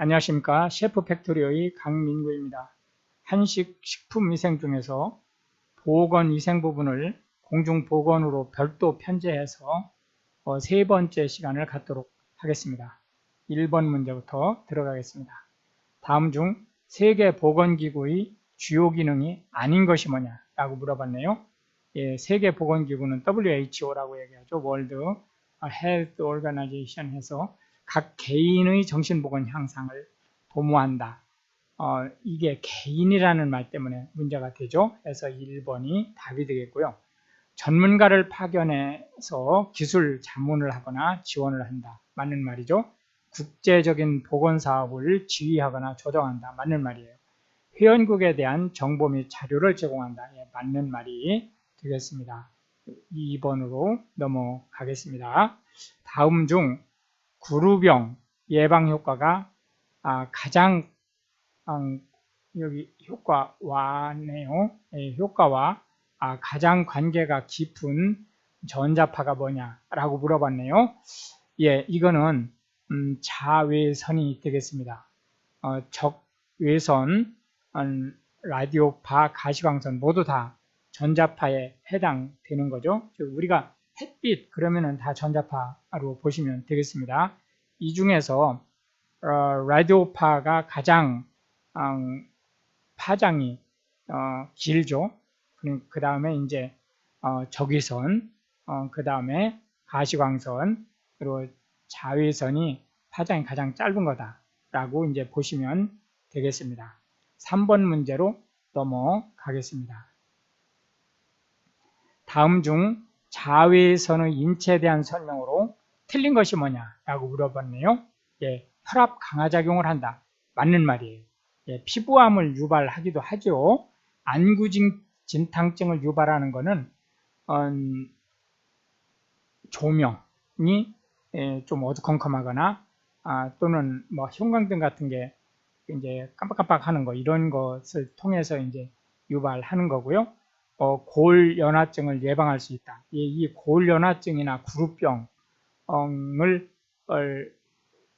안녕하십니까. 셰프 팩토리의 강민구입니다. 한식 식품위생 중에서 보건위생 부분을 공중보건으로 별도 편제해서 세 번째 시간을 갖도록 하겠습니다. 1번 문제부터 들어가겠습니다. 다음 중 세계보건기구의 주요 기능이 아닌 것이 뭐냐 라고 물어봤네요. 세계보건기구는 WHO라고 얘기하죠. 월드 헬스 오르가나이제이션 해서 각 개인의 정신보건 향상을 도모한다. 이게 개인이라는 말 때문에 문제가 되죠. 그래서 1번이 답이 되겠고요. 전문가를 파견해서 기술 자문을 하거나 지원을 한다. 맞는 말이죠. 국제적인 보건사업을 지휘하거나 조정한다. 맞는 말이에요. 회원국에 대한 정보 및 자료를 제공한다. 맞는 말이 되겠습니다. 2번으로 넘어가겠습니다. 다음 중 구루병 예방 효과가 가장 여기 효과와네요. 효과와 가장 관계가 깊은 전자파가 뭐냐라고 물어봤네요. 이거는 자외선이 되겠습니다. 적외선, 라디오파, 가시광선 모두 다 전자파에 해당되는 거죠. 우리가 햇빛 그러면은 다 전자파로 보시면 되겠습니다. 이 중에서 라디오파가 가장 파장이 길죠. 그 다음에 이제 적외선, 그 다음에 가시광선, 그리고 자외선이 파장이 가장 짧은 거다라고 이제 보시면 되겠습니다. 3번 문제로 넘어가겠습니다. 다음 중 자외선의 인체에 대한 설명으로 틀린 것이 뭐냐라고 물어봤네요. 혈압 강화작용을 한다. 맞는 말이에요. 피부암을 유발하기도 하죠. 안구진탕증을 유발하는 것은 조명이 좀 어두컴컴하거나 또는 뭐 형광등 같은 게 이제 깜빡깜빡하는 거 이런 것을 통해서 이제 유발하는 거고요. 골연화증을 예방할 수 있다. 이 골연화증이나 구루병을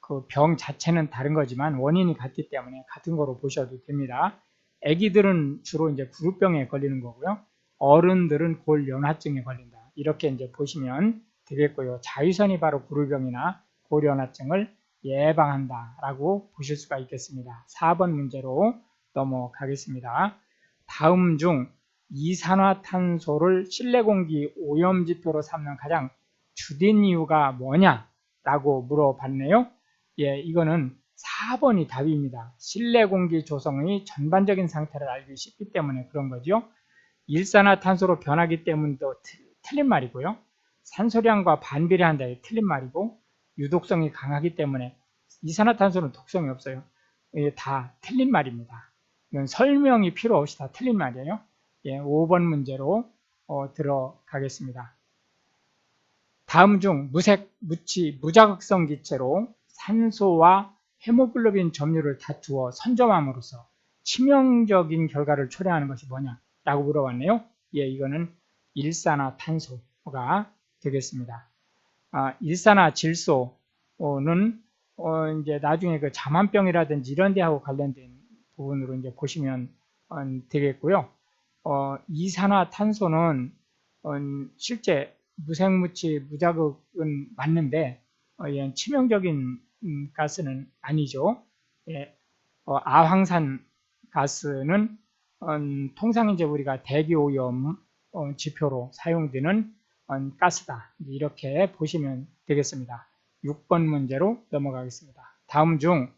그 병 자체는 다른 거지만 원인이 같기 때문에 같은 거로 보셔도 됩니다. 아기들은 주로 이제 구루병에 걸리는 거고요. 어른들은 골연화증에 걸린다. 이렇게 이제 보시면 되겠고요. 자외선이 바로 구루병이나 골연화증을 예방한다라고 보실 수가 있겠습니다. 4번 문제로 넘어가겠습니다. 다음 중 이산화탄소를 실내 공기 오염 지표로 삼는 가장 주된 이유가 뭐냐라고 물어봤네요. 이거는 4번이 답입니다. 실내 공기 조성의 전반적인 상태를 알기 쉽기 때문에 그런 거죠. 일산화탄소로 변하기 때문도 틀린 말이고요. 산소량과 반비례한다. 틀린 말이고, 유독성이 강하기 때문에 이산화탄소는 독성이 없어요. 다 틀린 말입니다. 이건 설명이 필요 없이 다 틀린 말이에요. 5번 문제로 들어가겠습니다. 다음 중 무색, 무치, 무자극성 기체로 산소와 헤모글로빈 점유를 다투어 선점함으로써 치명적인 결과를 초래하는 것이 뭐냐라고 물어봤네요. 이거는 일산화탄소가 되겠습니다. 일산화질소는 이제 나중에 그 자만병이라든지 이런 데하고 관련된 부분으로 이제 보시면 되겠고요. 이산화탄소는 실제 무색무치 무자극은 맞는데 치명적인 가스는 아니죠. 아황산 가스는 통상 이제 우리가 대기오염 지표로 사용되는 가스다. 이렇게 보시면 되겠습니다. 6번 문제로 넘어가겠습니다. 다음 중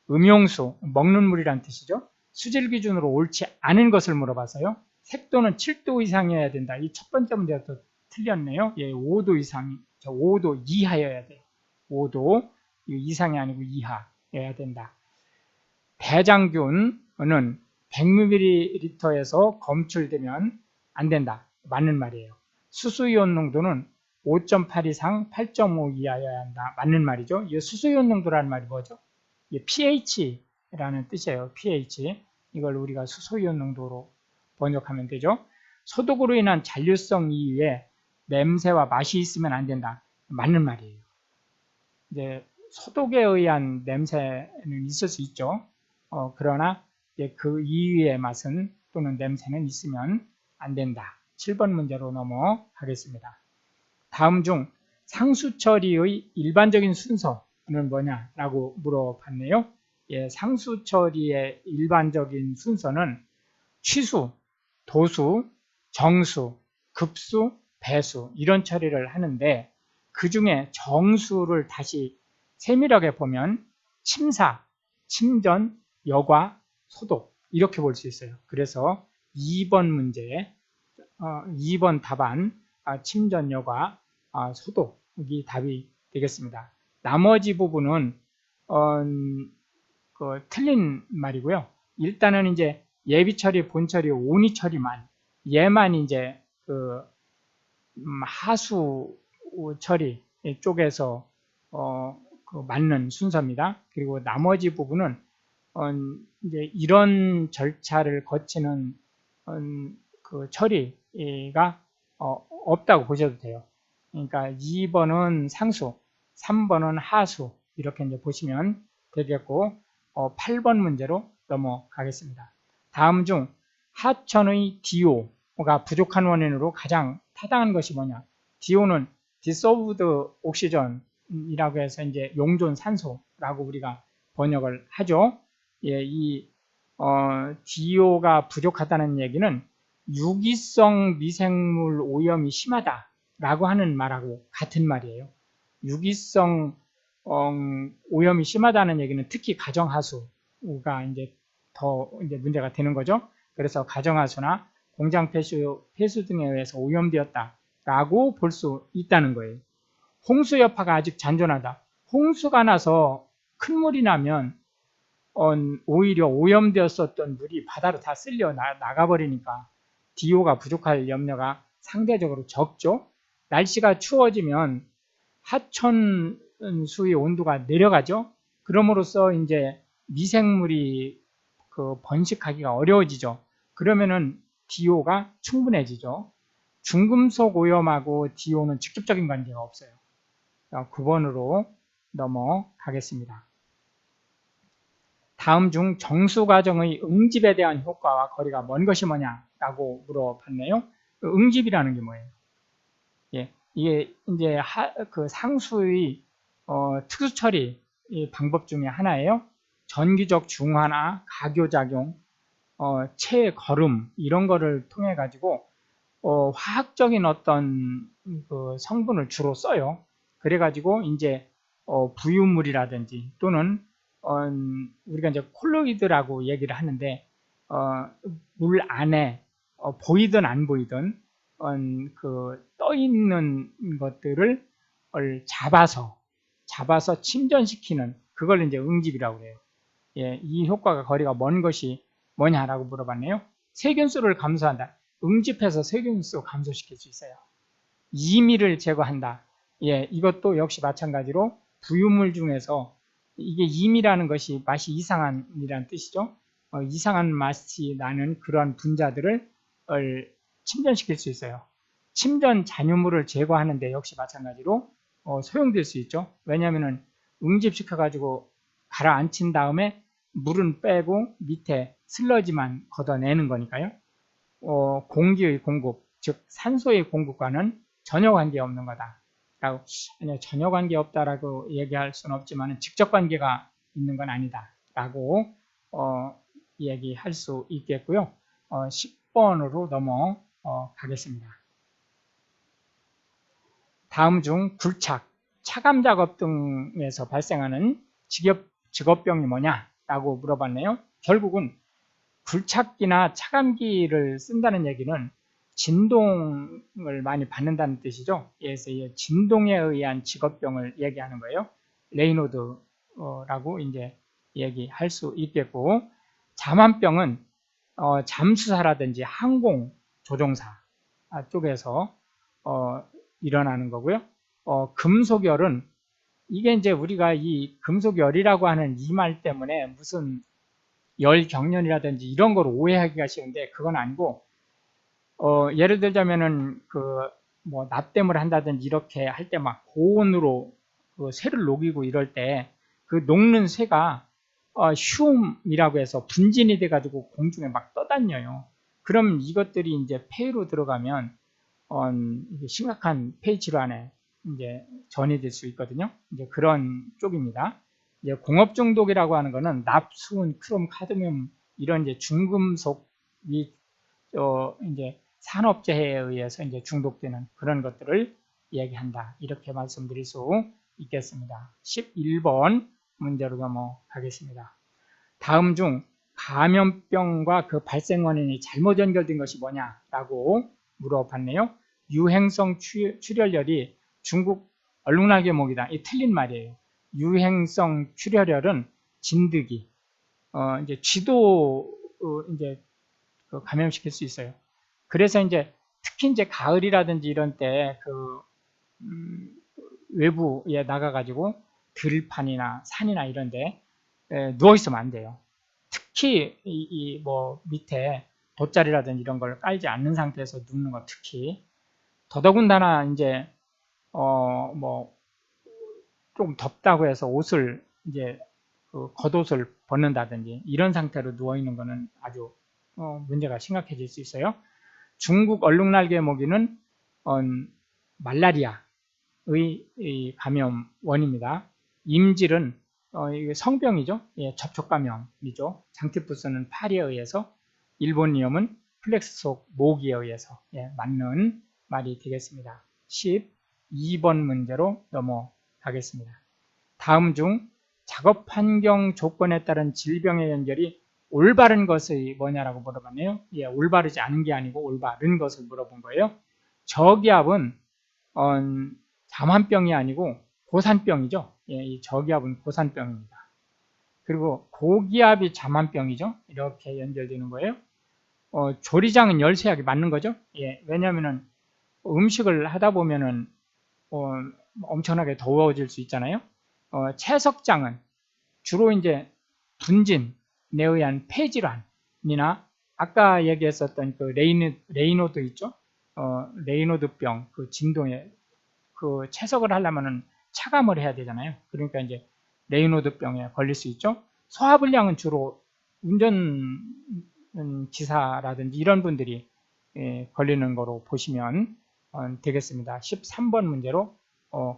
음용수, 먹는 물이란 뜻이죠. 수질 기준으로 옳지 않은 것을 물어봐서요. 색도는 7도 이상이어야 된다. 이 첫 번째 문제가 또 틀렸네요. 5도 이상, 5도 이하여야 돼요. 5도 이상이 아니고 이하여야 된다. 대장균은 100ml에서 검출되면 안 된다. 맞는 말이에요. 수수이온 농도는 5.8 이상 8.5 이하여야 한다. 맞는 말이죠. 이 수수이온 농도라는 말이 뭐죠? pH라는 뜻이에요. pH. 이걸 우리가 수소이온 농도로 번역하면 되죠. 소독으로 인한 잔류성 이외에 냄새와 맛이 있으면 안 된다. 맞는 말이에요. 이제 소독에 의한 냄새는 있을 수 있죠. 그러나 그 이외의 맛은 또는 냄새는 있으면 안 된다. 7번 문제로 넘어가겠습니다. 다음 중 상수 처리의 일반적인 순서는 뭐냐라고 물어봤네요. 상수 처리의 일반적인 순서는 취수, 도수, 정수, 급수, 배수 이런 처리를 하는데 그 중에 정수를 다시 세밀하게 보면 침사, 침전, 여과, 소독 이렇게 볼 수 있어요. 그래서 2번 문제, 2번 답안 침전, 여과, 소독이 답이 되겠습니다. 나머지 부분은 틀린 말이고요. 일단은 이제 예비 처리, 본 처리, 온이 처리만 얘만 이제 하수 처리 쪽에서 맞는 순서입니다. 그리고 나머지 부분은 이제 이런 절차를 거치는 그 처리가 없다고 보셔도 돼요. 그러니까 2번은 상수, 3번은 하수 이렇게 이제 보시면 되겠고 8번 문제로 넘어가겠습니다. 다음 중 하천의 DO가 부족한 원인으로 가장 타당한 것이 뭐냐? DO는 dissolved oxygen이라고 해서 이제 용존 산소라고 우리가 번역을 하죠. 이 DO가 부족하다는 얘기는 유기성 미생물 오염이 심하다라고 하는 말하고 같은 말이에요. 유기성 오염이 심하다는 얘기는 특히 가정하수가 이제 더 이제 문제가 되는 거죠. 그래서 가정하수나 공장 폐수 등에 의해서 오염되었다라고 볼 수 있다는 거예요. 홍수 여파가 아직 잔존하다. 홍수가 나서 큰 물이 나면 오히려 오염되었었던 물이 바다로 다 쓸려 나가버리니까 DO가 부족할 염려가 상대적으로 적죠. 날씨가 추워지면 하천수의 온도가 내려가죠. 그럼으로써 이제 미생물이 번식하기가 어려워지죠. 그러면은 DO가 충분해지죠. 중금속 오염하고 DO는 직접적인 관계가 없어요. 9번으로 넘어가겠습니다. 다음 중 정수 과정의 응집에 대한 효과와 거리가 먼 것이 뭐냐라고 물어봤네요. 응집이라는 게 뭐예요? 이게 이제 그 상수의 특수 처리 방법 중에 하나예요. 전기적 중화나 가교작용, 체거름 이런 거를 통해 가지고 화학적인 어떤 그 성분을 주로 써요. 그래 가지고 이제 부유물이라든지 또는 우리가 이제 콜로이드라고 얘기를 하는데 물 안에 보이든 안 보이든 떠 있는 것들을 잡아서 침전시키는 그걸 이제 응집이라고 해요. 이 효과가 거리가 먼 것이 뭐냐라고 물어봤네요. 세균수를 감소한다. 응집해서 세균수 감소시킬 수 있어요. 이미를 제거한다. 이것도 역시 마찬가지로 부유물 중에서 이게 이미라는 것이 맛이 이상한이라는 뜻이죠. 이상한 맛이 나는 그러한 분자들을 침전시킬 수 있어요. 침전 잔유물을 제거하는데 역시 마찬가지로 소용될 수 있죠. 왜냐하면 응집시켜가지고 가라앉힌 다음에 물은 빼고 밑에 슬러지만 걷어내는 거니까요. 공기의 공급, 즉 산소의 공급과는 전혀 관계없는 거다. 아니요, 전혀 관계없다라고 얘기할 수는 없지만 직접 관계가 있는 건 아니다. 라고 얘기할 수 있겠고요. 10번으로 넘어가겠습니다. 다음 중 굴착, 차감 작업 등에서 발생하는 직업병이 뭐냐라고 물어봤네요. 결국은 굴착기나 차감기를 쓴다는 얘기는 진동을 많이 받는다는 뜻이죠. 그래서 진동에 의한 직업병을 얘기하는 거예요. 레이노드라고 이제 얘기할 수 있겠고, 잠안병은 잠수사라든지 항공 조종사 쪽에서 일어나는 거고요. 금속열은 이게 이제 우리가 이 금속열이라고 하는 이 말 때문에 무슨 열 경련이라든지 이런 걸 오해하기가 쉬운데 그건 아니고 예를 들자면은 납땜을 한다든지 이렇게 할 때 막 고온으로 그 쇠를 녹이고 이럴 때 그 녹는 쇠가 휴음이라고 해서 분진이 돼가지고 공중에 막 떠다녀요. 그럼 이것들이 이제 폐로 들어가면 이게 심각한 폐 질환에 이제 전이될 수 있거든요. 이제 그런 쪽입니다. 이제 공업 중독이라고 하는 거는 납수은, 크롬, 카드뮴 이런 이제 중금속이 이제 산업재해에 의해서 이제 중독되는 그런 것들을 얘기한다. 이렇게 말씀드릴 수 있겠습니다. 11번 문제로 넘어가겠습니다. 다음 중 감염병과 그 발생 원인이 잘못 연결된 것이 뭐냐라고 물어봤네요. 유행성 출혈열이 중국 얼룩말개목이다. 이 틀린 말이에요. 유행성 출혈열은 진드기, 이제 쥐도 이제 감염시킬 수 있어요. 그래서 이제 특히 이제 가을이라든지 이런 때 외부에 나가가지고 들판이나 산이나 이런데 누워 있으면 안 돼요. 특히 뭐 밑에 돗자리라든지 이런 걸 깔지 않는 상태에서 눕는 거 특히 더더군다나 이제 뭐 좀 덥다고 해서 옷을 이제 겉옷을 벗는다든지 이런 상태로 누워 있는 거는 아주 문제가 심각해질 수 있어요. 중국 얼룩날개 모기는 말라리아의 감염 원입니다. 임질은 이게 성병이죠. 예, 접촉 감염이죠. 장티푸스는 파리에 의해서, 일본리엄은 플렉스 속 모기에 의해서 맞는 말이 되겠습니다. 12번 문제로 넘어가겠습니다. 다음 중 작업 환경 조건에 따른 질병의 연결이 올바른 것이 뭐냐라고 물어봤네요. 예, 올바르지 않은 게 아니고 올바른 것을 물어본 거예요. 저기압은 잠한병이 아니고 고산병이죠. 예, 이 저기압은 고산병입니다. 그리고 고기압이 잠한병이죠. 이렇게 연결되는 거예요. 조리장은 열쇠약이 맞는 거죠. 예, 왜냐하면은 음식을 하다 보면은 엄청나게 더워질 수 있잖아요. 채석장은 주로 이제 분진에 의한 폐질환이나 아까 얘기했었던 그 레이노드 있죠? 레이노드병 그 진동에 그 채석을 하려면은 차감을 해야 되잖아요. 그러니까 이제 레이노드병에 걸릴 수 있죠. 소화불량은 주로 운전기사라든지 이런 분들이 걸리는 거로 보시면 되겠습니다. 13번 문제로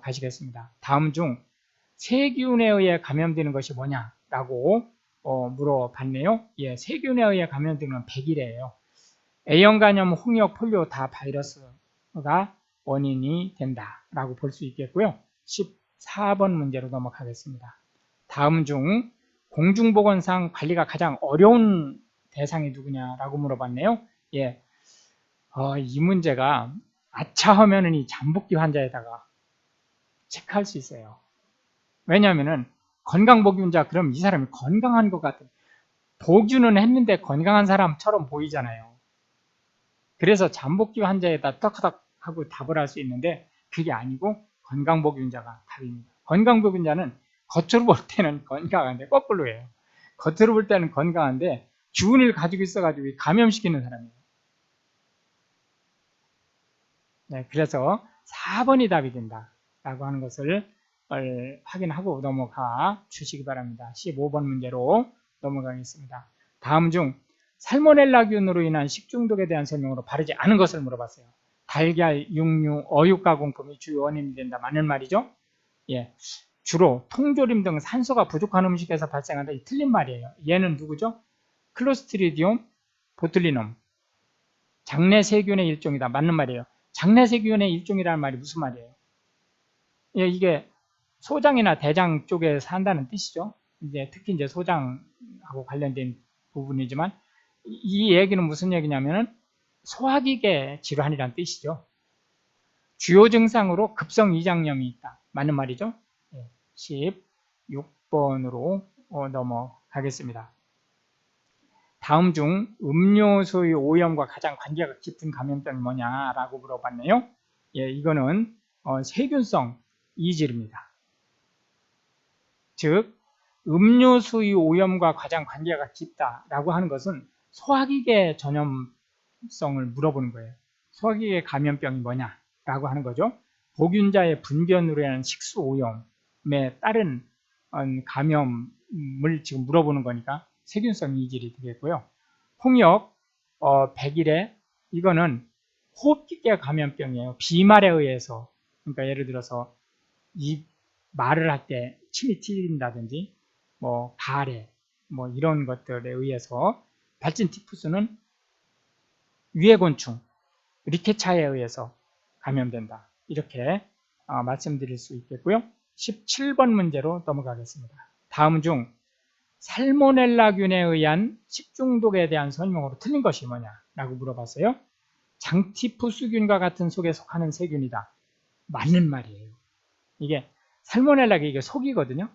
가시겠습니다. 다음 중 세균에 의해 감염되는 것이 뭐냐라고 물어봤네요. 예, 세균에 의해 감염되는 건 백일이에요. A형 감염, 홍역, 폴리오 다 바이러스가 원인이 된다라고 볼 수 있겠고요. 14번 문제로 넘어가겠습니다. 다음 중 공중보건상 관리가 가장 어려운 대상이 누구냐라고 물어봤네요. 예, 이 문제가 아차 하면은 이 잠복기 환자에다가 체크할 수 있어요. 왜냐하면은 건강보균자 그럼 이 사람이 건강한 것 같은 보균은 했는데 건강한 사람처럼 보이잖아요. 그래서 잠복기 환자에다 떡떡 하고 답을 할 수 있는데 그게 아니고 건강보균자가 답입니다. 건강보균자는 겉으로 볼 때는 건강한데 거꾸로예요. 겉으로 볼 때는 건강한데 균을 가지고 있어가지고 감염시키는 사람이에요. 네, 그래서 4번이 답이 된다라고 하는 것을 확인하고 넘어가 주시기 바랍니다. 15번 문제로 넘어가겠습니다. 다음 중 살모넬라균으로 인한 식중독에 대한 설명으로 바르지 않은 것을 물어봤어요. 달걀, 육류, 어육 가공품이 주요 원인이 된다. 맞는 말이죠? 예, 주로 통조림 등 산소가 부족한 음식에서 발생한다. 이 틀린 말이에요. 얘는 누구죠? 클로스트리디움 보툴리눔. 장내세균의 일종이다. 맞는 말이에요. 장내세균의 일종이라는 말이 무슨 말이에요? 예, 이게 소장이나 대장 쪽에 산다는 뜻이죠. 이제 특히 이제 소장하고 관련된 부분이지만 이 얘기는 무슨 얘기냐면은 소화기계 질환이란 뜻이죠. 주요 증상으로 급성 위장염이 있다. 맞는 말이죠. 16번으로 넘어가겠습니다. 다음 중 음료수의 오염과 가장 관계가 깊은 감염병이 뭐냐라고 물어봤네요. 예, 이거는 세균성 이질입니다. 즉 음료수의 오염과 가장 관계가 깊다라고 하는 것은 소화기계 전염성을 물어보는 거예요. 소화기계 감염병이 뭐냐라고 하는 거죠. 보균자의 분변으로 인한 식수 오염, 따른 감염을 지금 물어보는 거니까 세균성 이질이 되겠고요. 홍역, 백일해, 이거는 호흡기계 감염병이에요. 비말에 의해서, 그러니까 예를 들어서 이 말을 할 때 침이 튀긴다든지, 뭐 가래, 뭐 이런 것들에 의해서. 발진 티푸스는 유해곤충, 리케차에 의해서 감염된다. 이렇게 말씀드릴 수 있겠고요. 17번 문제로 넘어가겠습니다. 다음 중 살모넬라균에 의한 식중독에 대한 설명으로 틀린 것이 뭐냐라고 물어봤어요. 장티푸스균과 같은 속에 속하는 세균이다. 맞는 말이에요. 이게 살모넬라가 이게 속이거든요.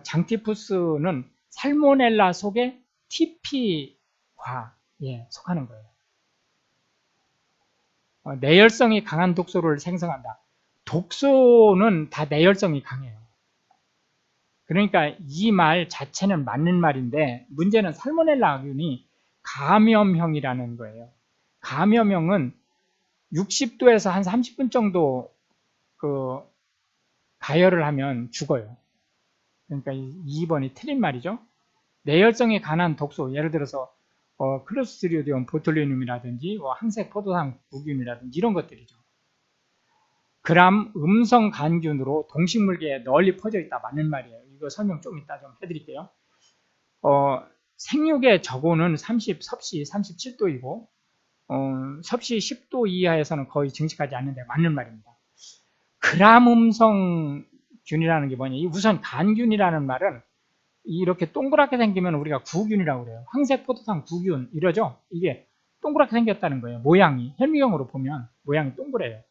장티푸스는 살모넬라 속에 TP과에 속하는 거예요. 내열성이 강한 독소를 생성한다. 독소는 다 내열성이 강해요. 그러니까 이 말 자체는 맞는 말인데 문제는 살모넬라균이 감염형이라는 거예요. 감염형은 60도에서 한 30분 정도 가열을 하면 죽어요. 그러니까 2번이 틀린 말이죠. 내열성이 강한 독소, 예를 들어서 클로스트리디움 보툴리눔이라든지 항색 포도당 구균이라든지 이런 것들이죠. 그람 음성 간균으로 동식물계에 널리 퍼져 있다. 맞는 말이에요. 이거 설명 좀 이따 좀 해드릴게요. 생육의 저고는 섭씨 37도이고 섭씨 10도 이하에서는 거의 증식하지 않는데 맞는 말입니다. 그람 음성 균이라는 게 뭐냐? 우선 간균이라는 말은 이렇게 동그랗게 생기면 우리가 구균이라고 그래요. 황색 포도당 구균 이러죠. 이게 동그랗게 생겼다는 거예요. 모양이 현미경으로 보면 모양이 동그래요.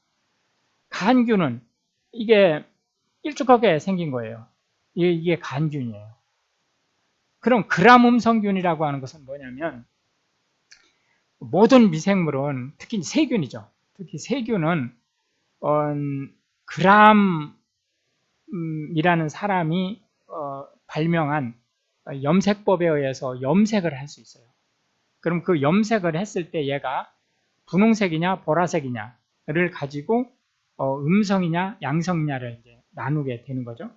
간균은 이게 일쭉하게 생긴 거예요. 이게 간균이에요. 그럼 그람 음성균이라고 하는 것은 뭐냐면 모든 미생물은 특히 세균이죠. 특히 세균은 그람이라는 사람이 발명한 염색법에 의해서 염색을 할 수 있어요. 그럼 그 염색을 했을 때 얘가 분홍색이냐 보라색이냐를 가지고 음성이냐 양성이냐를 이제 나누게 되는 거죠.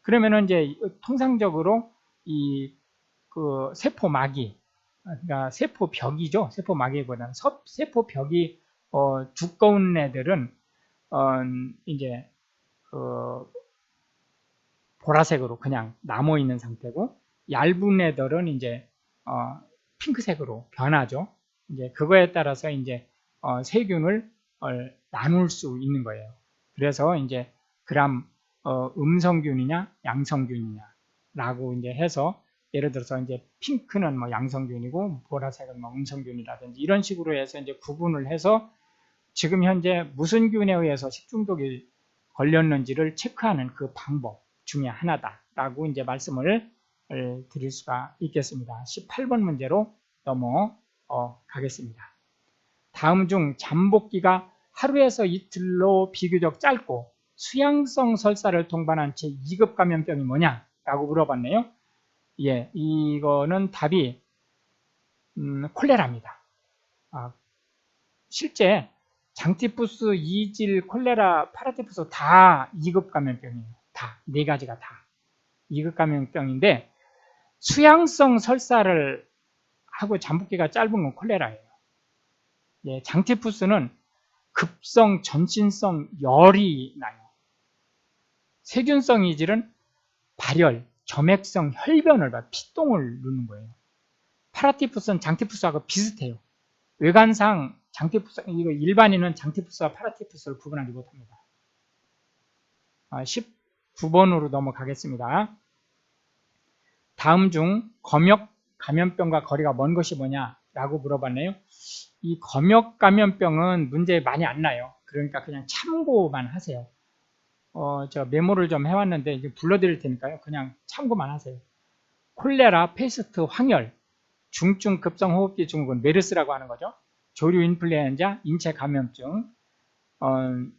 그러면은 이제 통상적으로 이 세포막이, 그러니까 세포벽이죠. 세포막이보다는 세포벽이 두꺼운 애들은 이제 보라색으로 그냥 남아 있는 상태고, 얇은 애들은 이제 핑크색으로 변하죠. 이제 그거에 따라서 이제 세균을 나눌 수 있는 거예요. 그래서 이제 그람 음성균이냐 양성균이냐라고 이제 해서, 예를 들어서 이제 핑크는 뭐 양성균이고 보라색은 뭐 음성균이라든지 이런 식으로 해서 이제 구분을 해서 지금 현재 무슨 균에 의해서 식중독이 걸렸는지를 체크하는 그 방법 중에 하나다라고 이제 말씀을 드릴 수가 있겠습니다. 18번 문제로 넘어가겠습니다. 다음 중 잠복기가 하루에서 이틀로 비교적 짧고 수양성 설사를 동반한 제2급 감염병이 뭐냐라고 물어봤네요. 예, 이거는 답이 콜레라입니다. 실제 장티푸스, 이질, 콜레라, 파라티푸스 다 2급 감염병이에요. 다, 네 가지가 다 2급 감염병인데 수양성 설사를 하고 잠복기가 짧은 건 콜레라예요. 예, 장티푸스는 급성 전신성 열이 나요. 세균성 이질은 발열, 점액성 혈변을 봐, 피똥을 누는 거예요. 파라티푸스는 장티푸스하고 비슷해요. 외관상 장티푸스, 이거 일반인은 장티푸스와 파라티푸스를 구분하지 못합니다. 19번으로 넘어가겠습니다. 다음 중 검역 감염병과 거리가 먼 것이 뭐냐라고 물어봤네요. 이 검역 감염병은 문제 많이 안 나요. 그러니까 그냥 참고만 하세요. 제가 메모를 좀 해왔는데 이제 불러드릴 테니까요. 그냥 참고만 하세요. 콜레라, 페스트, 황열, 중증 급성 호흡기 증후군, 메르스라고 하는 거죠. 조류 인플루엔자, 인체 감염증,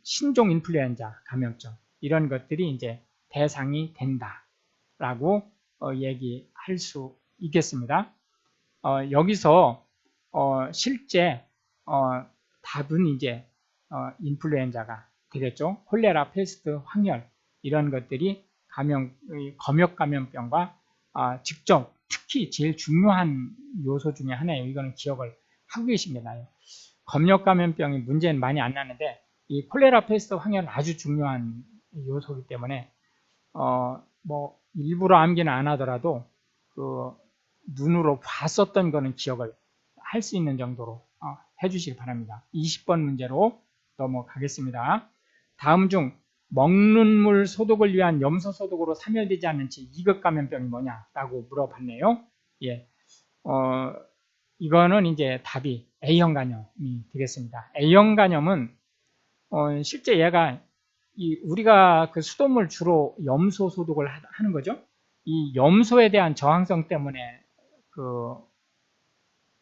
신종 인플루엔자 감염증, 이런 것들이 이제 대상이 된다라고 얘기할 수 있겠습니다. 여기서 실제 답은 이제 인플루엔자가 되겠죠. 콜레라, 페스트, 황열 이런 것들이 검역 감염병과 직접 특히 제일 중요한 요소 중에 하나예요. 이거는 기억을 하고 계시면 나요. 검역 감염병이 문제는 많이 안 나는데 이 콜레라, 페스트, 황열은 아주 중요한 요소이기 때문에 뭐 일부러 암기는 안 하더라도 그 눈으로 봤었던 거는 기억을 할 수 있는 정도로 해주시기 바랍니다. 20번 문제로 넘어가겠습니다. 다음 중 먹는 물 소독을 위한 염소 소독으로 사멸되지 않는 제2급 감염병이 뭐냐라고 물어봤네요. 예, 이거는 이제 답이 A형 간염이 되겠습니다. A형 간염은 실제 얘가 우리가 그 수돗물 주로 염소 소독을 하는 거죠. 이 염소에 대한 저항성 때문에 그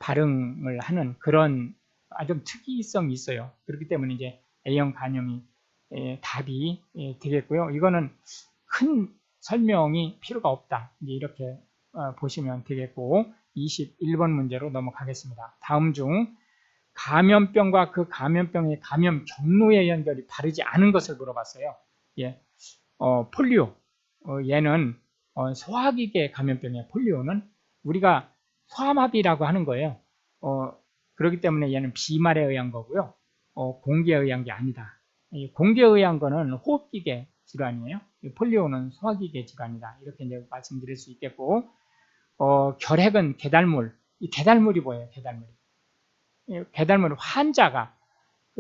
발응을 하는 그런 아주 특이성이 있어요. 그렇기 때문에 이제 A형 간염이 답이 되겠고요. 이거는 큰 설명이 필요가 없다. 이제 이렇게 보시면 되겠고 21번 문제로 넘어가겠습니다. 다음 중 감염병과 그 감염병의 감염 경로의 연결이 바르지 않은 것을 물어봤어요. 예, 폴리오. 얘는 소화기계 감염병이에요. 폴리오는 우리가 소아마비라고 하는 거예요. 그렇기 때문에 얘는 비말에 의한 거고요. 공기에 의한 게 아니다. 공기에 의한 거는 호흡기계 질환이에요. 폴리오는 소화기계 질환이다. 이렇게 이제 말씀드릴 수 있겠고, 결핵은 개달물. 이 개달물이 뭐예요? 개달물이. 개달물은 환자가,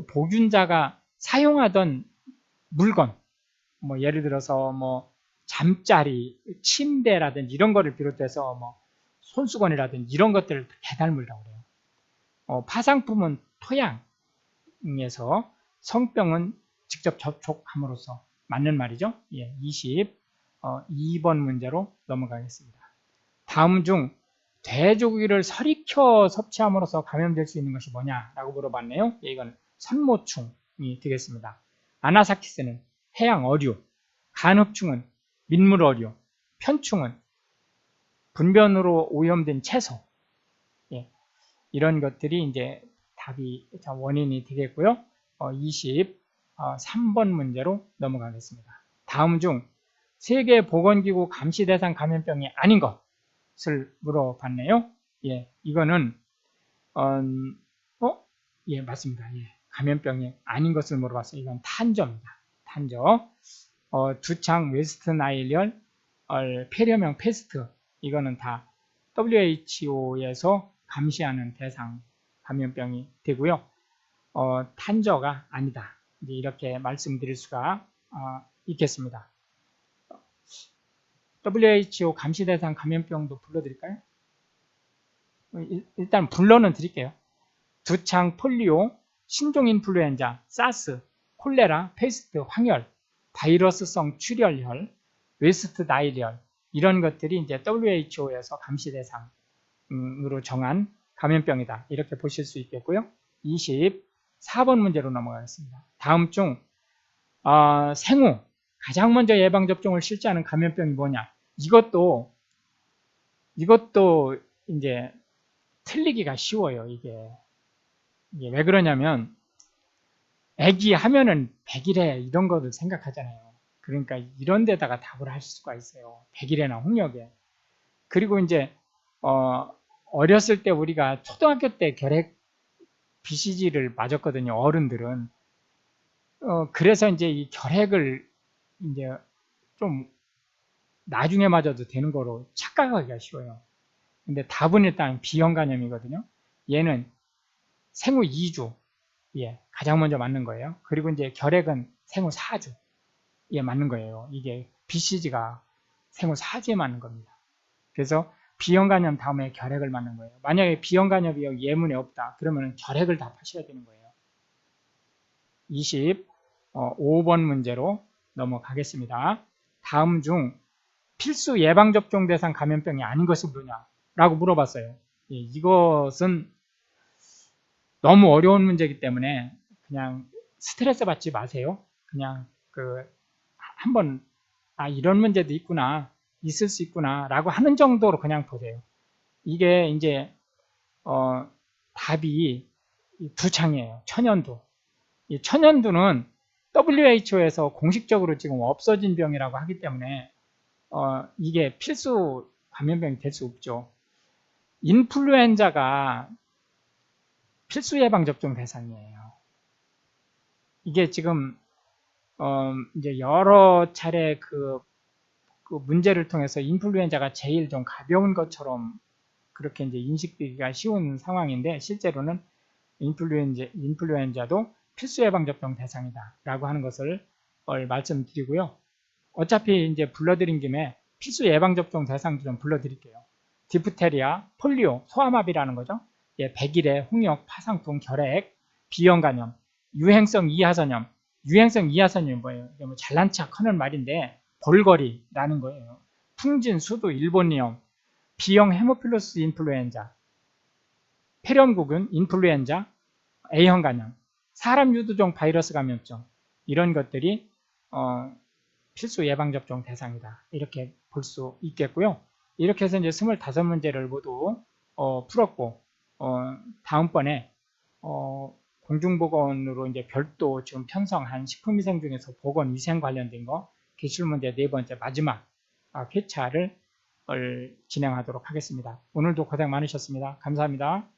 보균자가 사용하던 물건, 뭐 예를 들어서 뭐 잠자리, 침대라든지 이런 거를 비롯해서 뭐 손수건이라든지 이런 것들을 개달물이라고 그래요. 파상품은 토양에서, 성병은 직접 접촉함으로써 맞는 말이죠. 예, 22번 문제로 넘어가겠습니다. 다음 중 돼지고기를 설익혀 섭취함으로써 감염될 수 있는 것이 뭐냐라고 물어봤네요. 예, 이건 산모충이 되겠습니다. 아나사키스는 해양 어류, 간흡충은 민물 어류, 편충은 분변으로 오염된 채소. 예, 이런 것들이 이제 답이 원인이 되겠고요. 23번 문제로 넘어가겠습니다. 다음 중 세계보건기구 감시 대상 감염병이 아닌 것을 물어봤네요. 예, 이거는 예, 맞습니다. 예, 감염병이 아닌 것을 물어봤어요. 이건 탄저입니다. 탄저. 두창 웨스트 나일열, 폐렴형 패스트. 이거는 다 WHO에서 감시하는 대상 감염병이 되고요. 탄저가 아니다. 이제 이렇게 말씀드릴 수가 있겠습니다. WHO 감시 대상 감염병도 불러드릴까요? 일단 불러는 드릴게요. 두창, 폴리오, 신종인플루엔자, 사스, 콜레라, 페스트, 황열, 바이러스성 출혈혈, 웨스트 나일열, 이런 것들이 이제 WHO에서 감시 대상으로 정한 감염병이다. 이렇게 보실 수 있겠고요. 24번 문제로 넘어가겠습니다. 다음 중 생후 가장 먼저 예방접종을 실시하는 감염병이 뭐냐? 이것도 이제 틀리기가 쉬워요. 이게 왜 그러냐면 애기 하면은 백일해 이런 거를 생각하잖아요. 그러니까 이런 데다가 답을 할 수가 있어요. 백일해나 홍역에. 그리고 이제 어렸을 때 우리가 초등학교 때 결핵 BCG를 맞았거든요. 어른들은. 그래서 이제 이 결핵을 이제 좀 나중에 맞아도 되는 거로 착각하기가 쉬워요. 근데 답은 일단 B형 간염이거든요. 얘는 생후 2주, 예, 가장 먼저 맞는 거예요. 그리고 이제 결핵은 생후 4주, 예, 맞는 거예요. 이게 BCG가 생후 4주에 맞는 겁니다. 그래서 B형 간염 다음에 결핵을 맞는 거예요. 만약에 B형 간염이 예문에 없다, 그러면 결핵을 답하셔야 되는 거예요. 25번 문제로 넘어가겠습니다. 다음 중 필수 예방접종 대상 감염병이 아닌 것이 뭐냐라고 물어봤어요. 예, 이것은 너무 어려운 문제이기 때문에 그냥 스트레스 받지 마세요. 그냥 한번 이런 문제도 있구나, 있을 수 있구나 라고 하는 정도로 그냥 보세요. 이게 이제 답이 두창이에요. 천연두. 이 천연두는 WHO에서 공식적으로 지금 없어진 병이라고 하기 때문에 이게 필수 감염병이 될 수 없죠. 인플루엔자가 필수 예방접종 대상이에요. 이게 지금 이제 여러 차례 그 문제를 통해서 인플루엔자가 제일 좀 가벼운 것처럼 그렇게 이제 인식되기가 쉬운 상황인데, 실제로는 인플루엔자도 필수 예방접종 대상이다라고 하는 것을 말씀드리고요. 어차피 이제 불러드린 김에 필수 예방접종 대상도 좀 불러드릴게요. 디프테리아, 폴리오, 소아마비라는 거죠. 예, 백일해, 홍역, 파상풍, 결핵, 비형간염, 유행성 이하선염. 유행성 이하선염이 뭐예요? 뭐 잘난 척 하는 말인데 볼거리라는 거예요. 풍진, 수두, 일본염, B형 헤모필러스 인플루엔자, 폐렴구균, 인플루엔자, A형 간염, 사람 유두종 바이러스 감염증, 이런 것들이 필수 예방접종 대상이다, 이렇게 볼 수 있겠고요. 이렇게 해서 이제 25문제를 모두 풀었고, 다음번에 공중보건으로 이제 별도 지금 편성한 식품위생 중에서 보건위생 관련된 거 기출문제 4번째 마지막 회차를 진행하도록 하겠습니다. 오늘도 고생 많으셨습니다. 감사합니다.